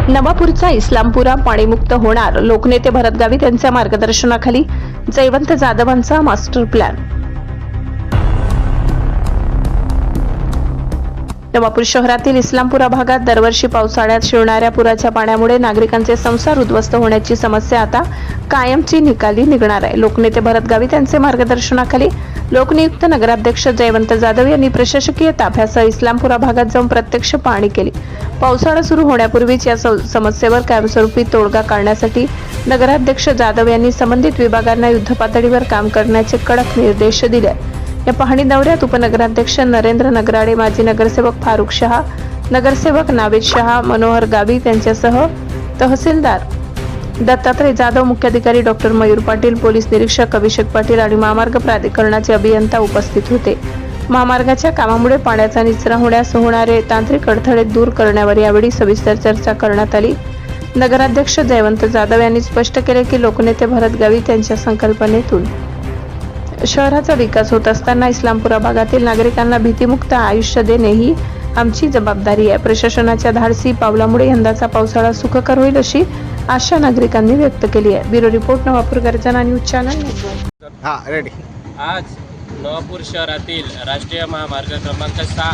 नवापूरचा इस्लामपुरा पाणीमुक्त होणार. लोकनेते भरत गावित यांच्या मार्गदर्शनाखाली जयवंत जाधवांचा मास्टर प्लॅन. नवापूर शहरातील इस्लामपुरा भागात दरवर्षी पावसाळ्यात शिरणाऱ्या पुराच्या पाण्यामुळे नागरिकांचे संसार उद्ध्वस्त होण्याची समस्या आता कायमची निकाली निघणार आहे. लोकनेते भरत गावित यांच्या मार्गदर्शनाखाली लोकनियुक्त नगराध्यक्ष जयवंत जाधव यांनी प्रशासकीय ताफ्यासह इस्लामपुरा भागात जाऊन प्रत्यक्ष पाहणी केली. पावसाळा सुरू होण्यापूर्वीच या समस्येवर कायमस्वरूपी तोडगा काढण्यासाठी नगराध्यक्ष जाधव यांनी संबंधित विभागांना युद्धपातळीवर काम करण्याचे कडक निर्देश दिले. या पाहणी दौऱ्यात उपनगराध्यक्ष नरेंद्र नगराडे, माजी नगरसेवक फारुख शहा, नगरसेवक नावेद शहा, मनोहर गावित यांच्यासह तहसीलदार दत्तात्रय जाधव, मुख्याधिकारी डॉक्टर मयूर पाटील, पोलीस निरीक्षक अभिषेक पाटील आणि महामार्ग प्राधिकरणाचे अभियंता उपस्थित होते. महामार्गाच्या कामामुळे पाण्याचा निचरा होण्यास होणारे तांत्रिक अडथळे दूर करण्यावर यावेळी सविस्तर चर्चा करण्यात आली. नगराध्यक्ष जयवंत जाधव यांनी स्पष्ट केले की लोकनेते भरत गावित यांच्या संकल्पनेतून शहराचा विकास होत असताना इस्लामपुरा भागातील नागरिकांना भीतीमुक्त आयुष्य देणे ही आमची जबाबदारी आहे. प्रशासनाच्या धाडसी पावलामुळे यंदाचा पावसाळा सुखकर होईल अशी आशा नागरिकांनी व्यक्त केली आहे. ब्युरो रिपोर्ट, नवापूर गर्जना न्यूज चॅनल. आज नवापूर शहरातील राष्ट्रीय महामार्ग क्रमांक 6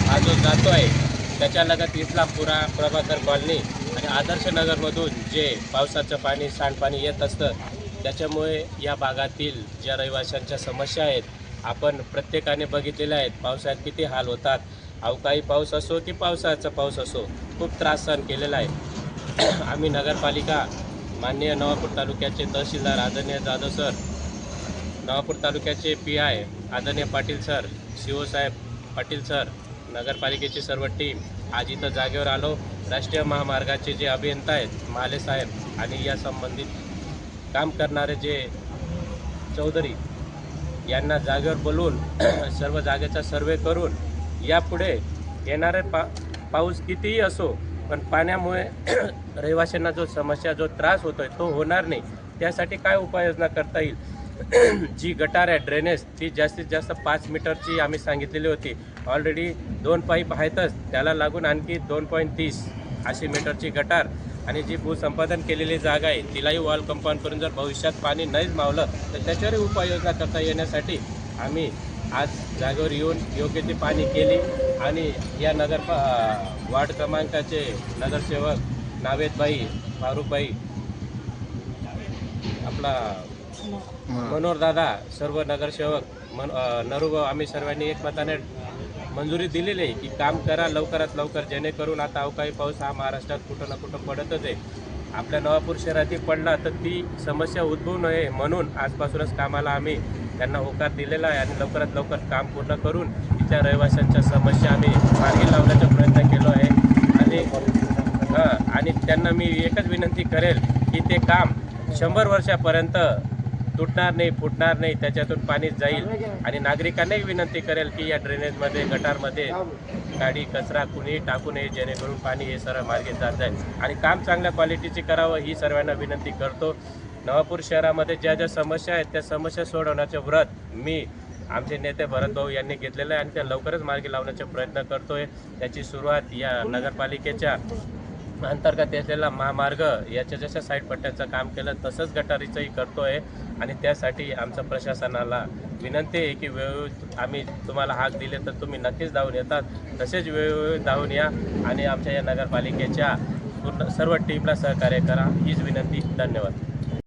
हा जो जातो आहे त्याच्या लगत इस्लामपुरा, प्रभाकर कॉलनी आणि आदर्श नगरमधून जे पावसाचं पाणी, सांडपाणी येत असतं त्याच्यामुळे या भागातील ज्या रहिवाशांच्या समस्या आहेत आपण प्रत्येकाने बघितलेल्या आहेत. पावसाळ्यात किती हाल होतात. अवकाळी पाऊस असो की पावसाळ्याचा पाऊस असो, खूप त्रास सहन केलेला आहे. आम्ही नगरपालिका, माननीय नवापूर तालुक्याचे तहसीलदार आदरणीय जाधव सर, नवापूर तालुक्याचे PI आदरणीय पाटील सर, CO साहेब पाटील सर, नगरपालिकेची सर्व टीम आज इथं जागेवर आलो. राष्ट्रीय महामार्गाचे जे अभियंता आहेत माले साहेब आणि या संबंधित काम करणारे जे चौधरी यांना जागेवर बोलवून सर्व जागेचा सर्वे करून यापुढे येणारे पाऊस कितीही असो पण पाण्यामुळे रहिवाशांना जो समस्या, जो त्रास होतोय तो होणार नाही, त्यासाठी काय उपाययोजना करता येईल. जी गटार आहे, ड्रेनेज, ती जास्तीत जास्त 5 मीटरची आम्ही सांगितलेली होती. ऑलरेडी 2 पाईप आहेतच, त्याला लागून आणखी 2.30 अशी मीटरची गटार आणि जी भूसंपादन केलेली जागा आहे तिलाही वॉल कंपाऊंड करून जर भविष्यात पाणी नाहीच मावलं तर त्याच्यावरही उपाययोजना करता येण्यासाठी आम्ही आज जागेवर येऊन योग्य ती पाणी केली. आणि या वार्ड क्रमांकाचे नगरसेवक नावेदबाई, फारुखबाई, आपला मनोहर दादा, सर्व नगरसेवक नरूभाऊ, आम्ही सर्वांनी एकमताने मंजुरी दिलेली आहे की काम करा लवकरात लवकर, जेणेकरून आता अवकाळी पाऊस हा महाराष्ट्रात कुठं ना कुठं पडतच आहे. आपल्या नवापूर शहरातही पडला तर ती समस्या उद्भवू नये म्हणून आजपासूनच कामाला आम्ही त्यांना होकार दिलेला आहे आणि लवकरात लवकर काम पूर्ण करून तिथल्या रहिवाशांच्या समस्या आम्ही मार्गी लावण्याचा प्रयत्न केलो आहे. आणि त्यांना मी एकच विनंती करेल की ते काम 100 वर्षापर्यंत तुटणार नाही, फुटणार नाही, त्याच्यातून पाणी जाईल. आणि नागरिकांनाही विनंती करेल की या ड्रेनेजमध्ये, गटारमध्ये गाडी, कचरा कुणीही टाकू नये, जेणेकरून पाणी हे सरळ मार्गे जात जाईल आणि काम चांगल्या क्वालिटीचे करावं ही सर्वांना विनंती करतो. नवापूर शहरामध्ये ज्या ज्या समस्या आहेत त्या समस्या सोडवण्याचे व्रत मी, आमचे नेते भरत भाऊ यांनी घेतलेलं आहे आणि त्या लवकरच मार्गी लावण्याचा प्रयत्न करतोय. त्याची सुरुवात या नगरपालिकेच्या अंतर्गत असलेला महामार्ग याच्या जशा साईड पट्ट्याचं काम केलं तसंच गटारीचंही करतोय. आणि त्यासाठी आमचं प्रशासनाला विनंती आहे की वेळोवेळी आम्ही तुम्हाला हाक दिले तर तुम्ही नक्कीच धावून येतात, तसेच वेळोवेळी धावून या आणि आमच्या या नगरपालिकेच्या पूर्ण सर्व टीमला सहकार्य करा हीच विनंती. धन्यवाद.